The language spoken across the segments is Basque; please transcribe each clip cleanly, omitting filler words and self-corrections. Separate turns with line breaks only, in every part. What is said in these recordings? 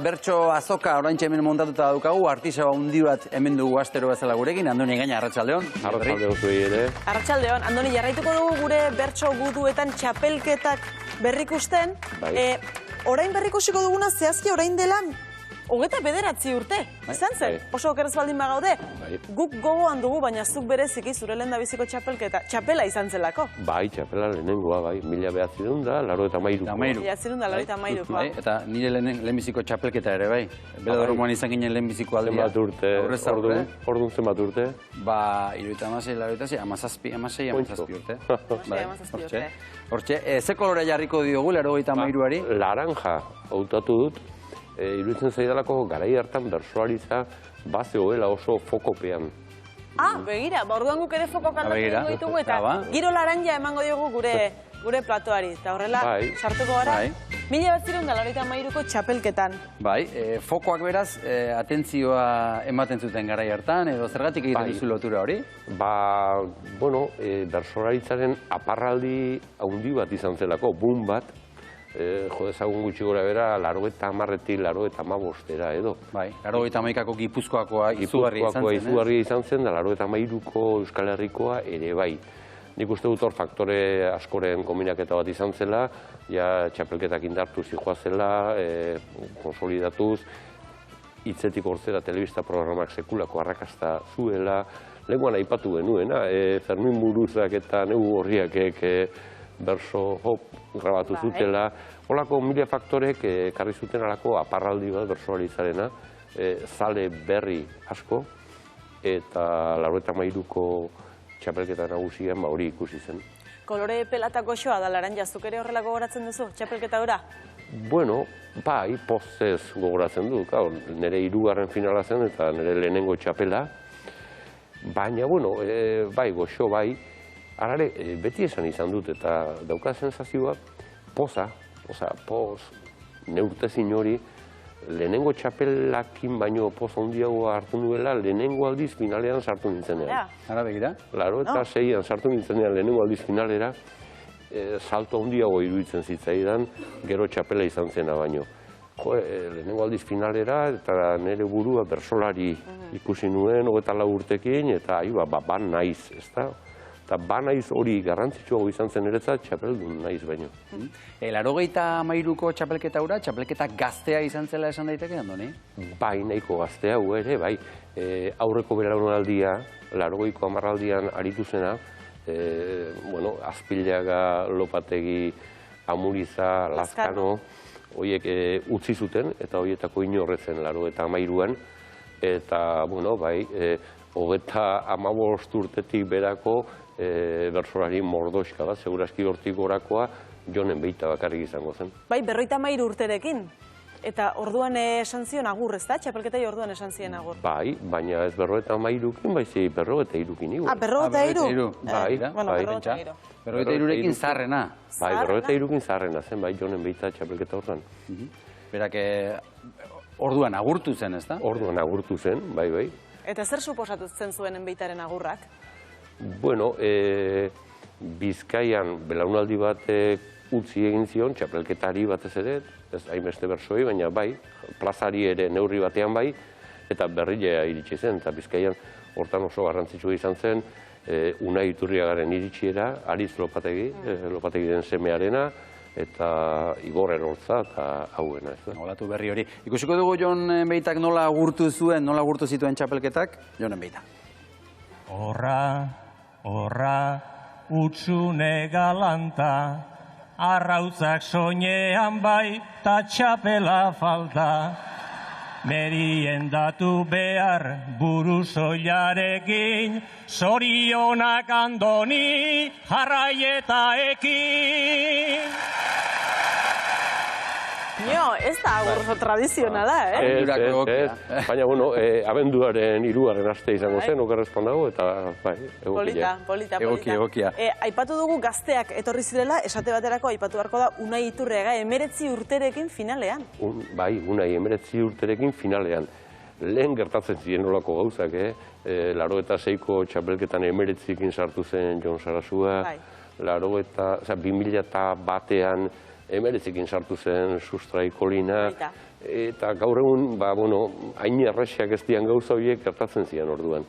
Bertso azoka oraintxe hemen montatuta daukagu, artisau handi bat hemen dugu astero bezala gurekin, Andoni Egaña, arratsaldeon.
Arratsaldeon zuei ere.
Arratsaldeon, Andoni, jarraituko dugu gure bertso guduetan txapelketak berrikusten. Orain berrikusiko duguna zehazki orain dela 29 urte, izan zen, oso okerrez baldin bagaude. Guk gogoan dugu, baina zuk bereziki zure lehendabiziko txapelketa, txapela izan zelako.
Bai, txapela lehenengoa, bai, 1983.
1983.
Eta nire lehenbiziko txapelketa ere, bai. Belodromoan izan ginen lehenbiziko aldia.
Zenbat urte, orduan zenbat urte?
Ba, 76, 17 urte. Hortxe, ze kolore jarriko diogu, 83ari?
Laranja, hautatu dut. Iruditzen zaidalako garai hartan bertsolaritza bazegoela oso fokopean.
Begira, orduan guk ere fokok aldatu ditugu eta giro laranja emango diogu gure platoari. Eta horrela, sartuko gara, 1983ko txapelketan.
Bai, fokoak beraz, atentzioa ematen zuten garai hartan, edo zergatik egiten duzu lotura hori?
Ba, bueno, bertsolaritzaren aparraldi handi bat izan zelako, boom bat. Jo dezagun gutxi gora bera, 80-etik 85-era edo.
Bai, 81ko Gipuzkoakoa izugarria
izan zen, da 83ko Euskal Herrikoa ere bai. Nik uste dut hor faktore askoren kombinaketa bat izan zela, ja txapelketak indartu zijoa zela, konsolidatuz, hitzetik hortzera telebista programak sekulako arrakasta zuela, lehenkoan aipatu genuena, Fermin Muruzak eta Negu Gorriakek berso hop grabatu zutela. Holako mila faktorek karri zuten alako aparraldi bat bersolaritzarena, zale berri asko, eta 83ko txapelketa nagusian hori ikusi zen.
Kolore pelatako xoa da laranja, zuk ere horrelako gogoratzen duzu, txapelketa ora?
Bueno, bai, pozez gogoratzen du, nire 3. finala zen eta nire lehenengo txapela. Baina, bueno, bai, goxo, bai, arare, beti esan izan dut eta dauka sensazioa, poz, neurtezin hori, lehenengo txapelakin baino poz handiagoa hartu nuela, lehenengo aldiz finalean sartu nintzenean.
Ara begira?
86an sartu nintzenean lehenengo aldiz finalera, salto handiago iruditzen zitzaidan, gero txapela izan zena baino. Lehenengo aldiz finalera eta nire burua bersolari ikusi nuen, 24 urtekin, eta ban naiz, ezta? Eta banaiz hori garrantzitsuago izan zen eretzat, txapeldun naiz baino.
83ko txapelketa hura, txapelketa gaztea izan zela esan daiteke, Andoni?
Bai, nahiko gaztea hu ere, bai. Aurreko belaunaldia, 80ko hamarraldian aritu zena, Azpillaga, Lopategi, Amuriza, Lazkano, horiek utzi zuten, eta horietako inorretzen 83an, eta, bai, 35 urtetik berako bersolari mordoxka bat, seguraski hortik gorakoa, Jonen Beita bakarrik izango zen.
Bai, 53 urterekin. Eta orduan esan zion agur, ez da? Txapelketai orduan esan zion agur.
Bai, baina ez 53kin, baizi 53kin igu.
53?
Bai, bai.
53rekin zaharrena.
Bai, 53kin zaharrena zen, bai, Jonen Beita txapelketa hortan.
Berak orduan agurtu zen, ez da?
Orduan agurtu zen, bai, bai.
Eta zer suposatu zen zuen Beitaren agurrak?
Bueno, Bizkaian belaunaldi bat utzi egin zion, txapelketari batez ere, ez hainbeste bersoi, baina bai, plazari ere neurri batean bai, eta berrilea iritsi zen, eta Bizkaian hortan oso garrantzitsua izan zen, Unai Iturriagaren iritsiera, Ariz Lopategiren semearena, eta Igor Erortza eta hauena.
Olatu berri hori. Ikusiko dugu Jon Beitak nola agurtu zuen, nola agurtu zituen txapelketak? Jonen Beita.
Horra, utxune galanta, arrautzak soinean bai, ta txapela falta. Meriendatu behar buru soilarekin, zorionak Andoni jarraietaekin.
Ez da agurro tradizionala,
Ez. Baina, abenduaren 3. aste izango zen, okerrespondago, eta bai,
polita.
Egokia.
Aipatu dugu gazteak etorri zirela, esate baterako aipatu beharko da Unai Iturriaga 19 urterekin finalean.
Bai, Unai 19 urterekin finalean. Lehen gertatzen ziren olako gauzak, 86ko txapelketan 19ekin sartu zen Jon Sarasua, 2001an 19ekin sartu zen Sustrai Kolina, eta gaur egun, hain errexeak ez dian gauza horiek gertatzen zian orduan.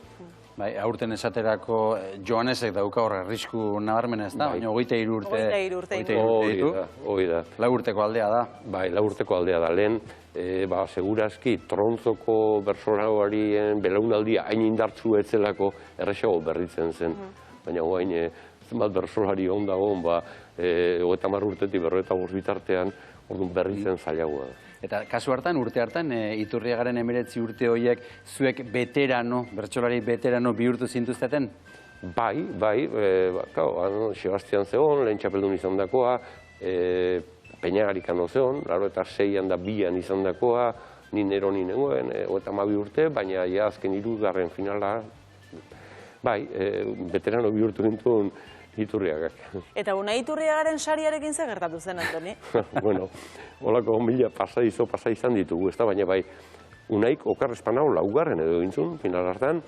Bai, aurten esaterako Joanesek dauka horre arrisku nabarmena ez da, baina 23 urte.
23
ditu.
Hoi da.
4 urteko aldea da.
Bai, 4 urteko aldea da. Lehen, segurazki, trontzoko bertsolaroarien belaunaldia hain indartzu etzelako errexago berritzen zen. Baina guain, zenbat bertsolari ondago, 30 urtetik 45 bitartean, orduan berritzen zailagoa da.
Eta kasu hartan, urte hartan, Iturriagaren 19 urte horiek zuek beterano, bertsolari beterano bihurtu zintuzteten?
Bai, Sebastian zegoen, lehen txapeldun izan dakoa, Peñagarikan zegoen, 86an da 2an izan dakoa, ni nero ni nengoen, 32 urte, baina ja azken 3. finala, bai, beterano bihurtu gintuen Iturriagak.
Eta Unai Iturriagaren sariarekin zer gertatu zen, Antoni?
Bueno, holako mila pasa izan ditugu, ez da, baina bai, Unaik okarrespanau 4. edo gintzun, final hartan,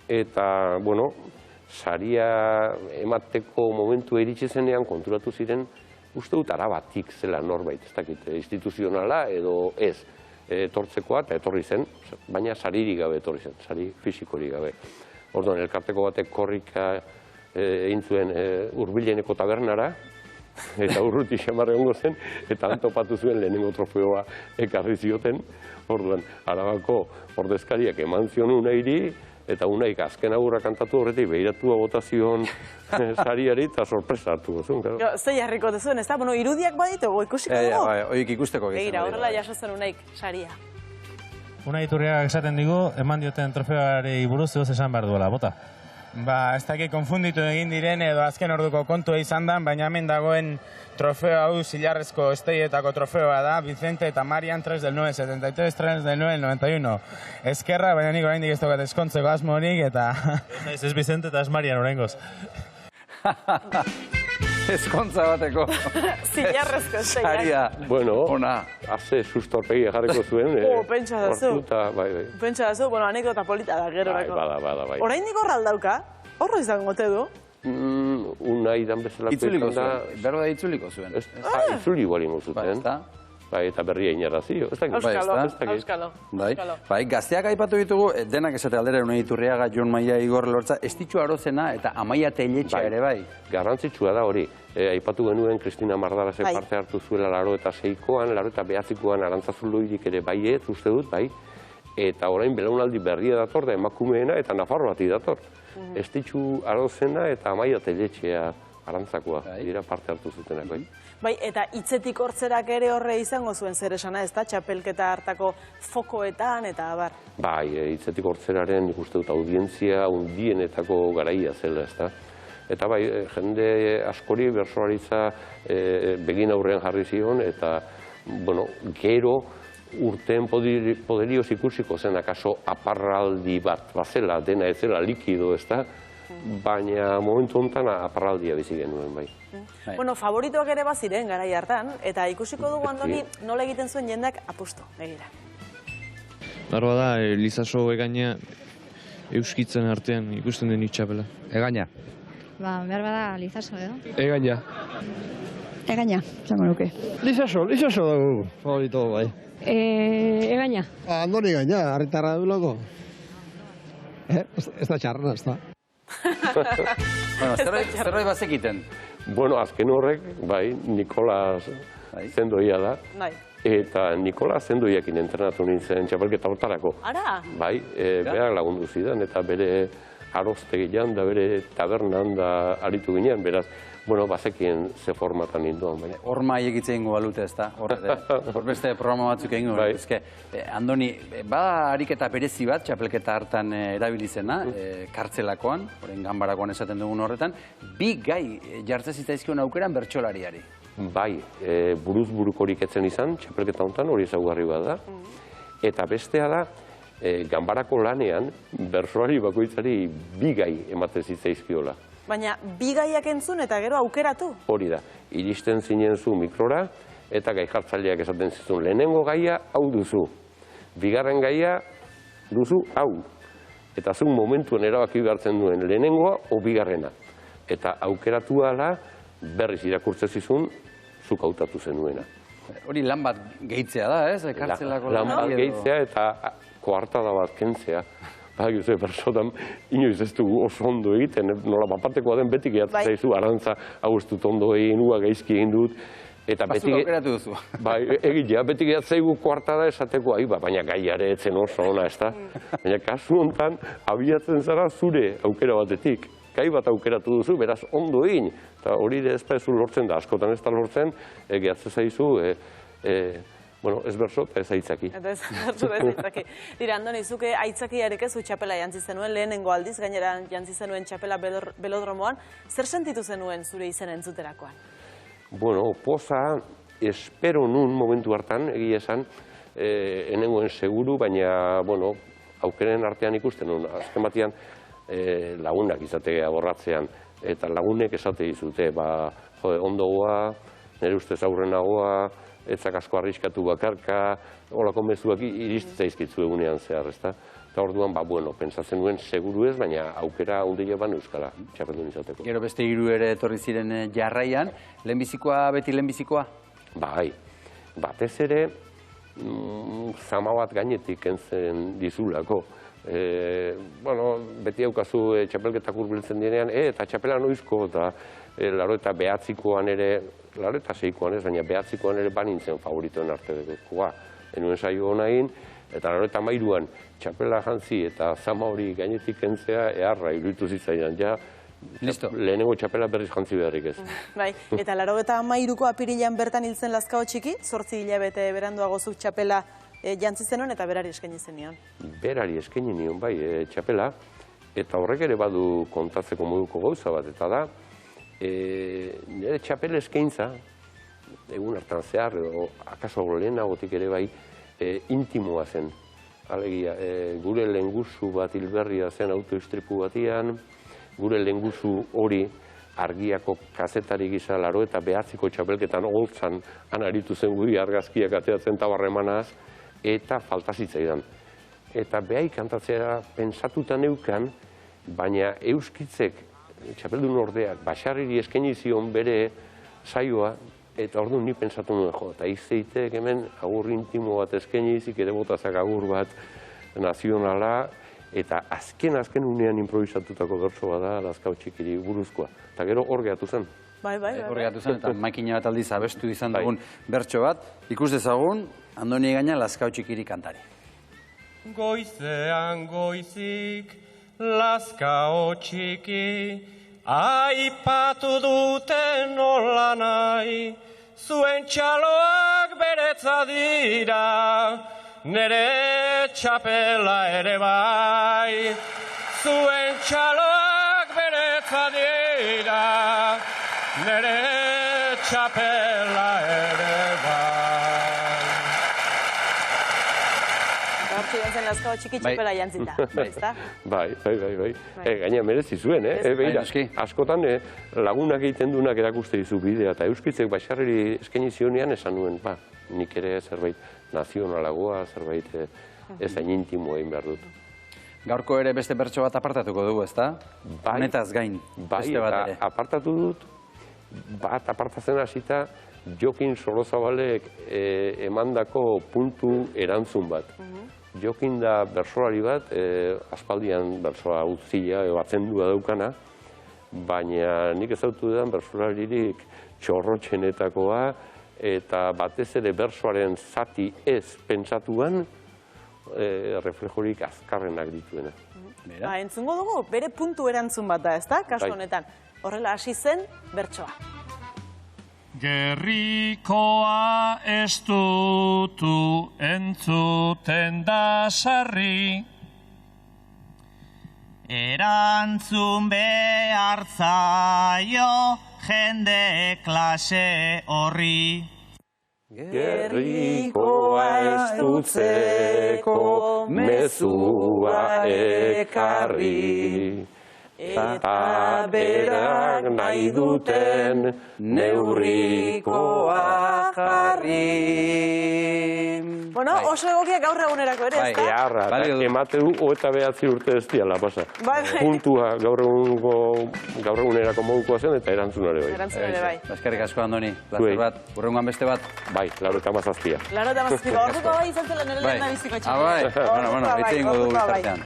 eta, saria emateko momentu iritsi zenean konturatu ziren, uste dut arabatik zela norbait, ez dakit, instituzionala edo ez, etortzekoa eta etorri zen, baina saririk gabe etorri zen, sari fisikorik gabe. Orduan, elkarteko batek korrika egin zuen Hurbileneko tabernara, eta urruti xamarra egongo zen, eta antopatu zuen lehenengo trofeoa ekarri zioten. Orduan, Arabako ordezkariak eman zion Unairi, eta Unaik azken agurra kantatu horretik behiratua botazion sariari eta sorpresa hartu gozun.
Zei jarriko duzuen, ez da? Irudiak baditugu, ikusiko dugu?
Oik ikusteko.
Begira, horrela jaso zen Unaik saria.
Unai Iturriagak esaten digu, eman dioten trofeoari buruz edo esan behar duela, bota?
Ez dakit konfunditu egin diren edo azken orduko kontua izan da, baina hemen dagoen trofeo hau zilarrezko esteietako trofeoa da, Vicente eta Marian 3 del 973, 3 del 991. Ezkerra, baina nik oraindik ez daukat eskontzeko asmorik eta...
Ez Vicente eta ez Marian oraingoz.
Eskontza bateko.
Zilarrezko esteia.
Saria.
Ona, haze sustorpegia jarriko zuen.
Pentsa da zu.
Bai.
Pentsa da zu, anekdota polita da, gerorako.
Bada, bai.
Oraindik horra aldauka? Horro izango te du?
Unai dan bezalako
Itzuliko
izan da...
zuen, berro da itzuliko zuen.
Itzuli igual zuten. Bai, eta berria inarazi.
Auskalo.
Bai, gazteak aipatu ditugu, denak esate aldera Unai Iturriaga, Jon Maia, Igor Lortza, Estitxu Arozena eta Amaia Teletxa ere bai.
Garrantzitsua da hori. Aipatu genuen Kristina Mardarazek parte hartu zuela 86an, 89an Arantzazuluirik ere baiet, uste dut, bai. Eta orain belaunaldi berria dator da emakumeena eta Nafarroatik dator. Estitxu Arozena eta Amaia Teletxea Arantzakoa, dira parte hartu zutenak, bai.
Bai, eta hitzetik hortzerak ere horre izango zuen zer esana, ez da, txapelketa hartako fokoetan eta abar.
Bai, hitzetik hortzeraren ikuste dut audientzia hundienetako garaia zela, ez da. Eta bai, jende askori bertsolaritza begin aurrean jarri zion, eta, gero urteen poderioz ikusiko zen, akaso aparraldi bat bazela, dena ez zela likido, ez da. Baina momentu honetan aparraldia bizi genuen, bai.
Favoritoak ere baziren garai hartan, eta ikusiko dugu Andoni nola egiten zuen jendeak apustu, begira.
Barba da, Lizaso Egaina euskitzen artean ikusten den itxapela.
Egaina.
Behar bada Lizaso, edo?
Egaina.
Egaina, zango nuke.
Lizaso dugu, favorito, bai.
Egaina.
Andoni Egaina, harritarra du loko. Ez da txarrana, ez da.
Zerbait bazekiten?
Azken horrek, bai, Nikolas Zendoia da. Eta Nikolas Zendoiakin entrenatu nintzen txapelketa hortarako.
Ara?
Bai, berak lagundu zidan, eta bere aroztegian da bere tabernan da aritu ginen, beraz, bazekien ze formatan ninduan.
Horma egitzen ingo balute, ez da? Hor beste programa batzuk egin gure. Andoni, bada ariketa berezi bat, txapelketa hartan erabilizena, kartzelakoan, horren ganbarakoan esaten dugun horretan, bi gai jartzen zitzaizkion aukeran bertsolariari.
Bai, buruz burukorik etzen izan, txapelketa honetan hori ezaugarri bat da. Eta bestea da, ganbarako lanean, bertsolari bakoitzari bi gai ematen zitzaizkiola.
Baina, bi gaiak entzun eta gero aukeratu?
Hori da, iristen zinen zu mikrora eta gai jartzaileak esaten zizun. Lehenengo gaia hau duzu, bigarren gaia duzu hau. Eta zun momentuen erabaki behartzen duen lehenengoa o bigarrena. Eta aukeratu ala berriz irakurtze zizun zuk hautatu zenuena.
Hori lan bat gehitzea da, ez? Kartzelako
lan bat gehitzea eta koartada bat kentzea. Baina, bersotan, inoiz ez du oso ondo egiten, nola bapatekoa den beti gehatzen zaizu, arantza, hau ez dut ondo egin, gaizki egin dut.
Bazuk aukeratu duzu.
Bai, egitea, beti gehatzaigu koartada esateko, baina gaiare etzen oso ona, ez da? Baina kasu honetan, abiatzen zara zure aukera batetik. Gai bat aukeratu duzu, beraz ondo egin. Eta hori ez da ez lortzen da, askotan ez da lortzen, gehatzen zaizu, ez berso, ez aitzaki.
Ez aitzaki. Dira, Andoni, zuke aitzakiarek ez txapela jantzi zenuen, lehenengo aldiz, gainera jantzi zenuen txapela belodromoan. Zer sentitu zenuen zure izen entzuterakoan?
Bueno, poza, espero nun momentu hartan, egia esan, enengoen seguru, baina, bueno, aukeren artean ikusten nun. Azken batean, lagunak izatea borratzean, eta lagunek esate dizute, ondo goa, nire ustez aurrenagoa, etzak asko arriskatu bakarka, holako mezuak iristen zaizkitzu egunean zehar, ezta? Eta orduan, pentsatzen nuen seguru ez, baina aukera ondile ban euskala, txapeldun izateko.
Gero beste hiru ere etorri ziren jarraian, lehenbizikoa beti lehenbizikoa?
Bai, batez ere, zama bat gainetik entzen dizulako. Beti haukazu txapelketak urbiltzen direnean, eta txapela noizko, eta laro eta behatzikoan ere, laro eta seikoan ez, baina behatzikoan ere banintzen favoritoen artekoa. Enuen saio honain, eta laro eta mairuan txapela jantzi eta zama hori gainetik entzea, eharra iruditu zitzaidan, ja, lehenengo txapela berriz jantzi beharrik ez.
Bai, eta laro eta mairuko apirilean bertan hiltzen Lazkao Txiki, 8 hilabete beranduago zuk txapela jantzi zenuen eta berari eskaini zenion.
Berari eskaini nion, bai, txapela, eta horrek ere badu kontatzeko moduko gauza bat, eta da, nire txapela eskaintza, egun hartan zehar, akaso lehenagotik ere bai, intimoa zen. Alegia, gure lehengusu bat hilberria zen autoistripu batian, gure lehengusu hori argiako kazetari gisa laro eta behatziko txapelketan holtzan anaritu zen guri argazkiak ateatzen tabarremanaz, eta falta zitzaidan. Eta behai kantatzea pentsatuta neukan, baina euskitzek, txapeldun ordeak, basarriri eskaini zion bere saioa, eta orduan ni pentsatu nuen, eta izeitek hemen agur intimo bat eskaini izik ere botazak agur bat nazionala, eta azken unean improvisatutako bertso bada Lazkao Txikiri buruzkoa. Eta gero hor gehatu zen.
Bai.
Hor gehatu zen, eta makina bat aldiz abestu izan dugun bertso bat. Ikus dezagun, Andoni Egaña Lazkao Txikiri kantari.
Goizean goizik Lazkao Txiki, aipatu duten nola nahi, zuen txaloak beretza dira, nere txapela ere bai. Zuen txaloak beretza dira, nere txapela ere bai.
Hortzi zen Lazkao Txiki txapela jantzita, ezta?
Bai. Gaina merezi zuen, askotan lagunak egiten duenak erakuste dizu bidea, eta euskitzek basarriri eskaini zionean esan nuen, nik ere zerbait nazionalagoa, zerbait ez hain intimo egin behar dut.
Gaurko ere beste bertso bat apartatuko dugu, ezta? Honetaz gain, beste bat ere.
Bai, apartatu dut, bat apartatzen hasita, Jokin Sorozabalek emandako puntu erantzun bat. Jokin da bersolari bat, aspaldian bersoa utzila, atzendua daukana, baina nik ezautu dudan bersolaririk txorrotxenetakoa, eta batez ere bersoaren zati ez pentsatuan, reflejorik azkarrenak dituena.
Entzungo dugu, bere puntu erantzun bat da, ezta? Kasu honetan, horrela hasi zen bertsoa.
Gerrikoa ez dutu entzuten da sarri, erantzun behar zaio jende klase horri.
Gerrikoa ez dutzeko mezua ekarri, eta berak nahi duten neurrikoa jarri.
Bueno, oso egokia gaur egunerako ere, ez da?
Eharra, emate du 29 urte ez diala pasa. Puntua gaur egunerako modukoa zen eta erantzun ere bai.
Erantzun ere bai.
Eskerrik asko, Andoni. Plazer bat, urrengoan beste bat.
Bai, 97.
97. Orduko bai izan zela nire lehen nabiziko etxean.
Bai, bueno, hitz egingo dugu bitartean.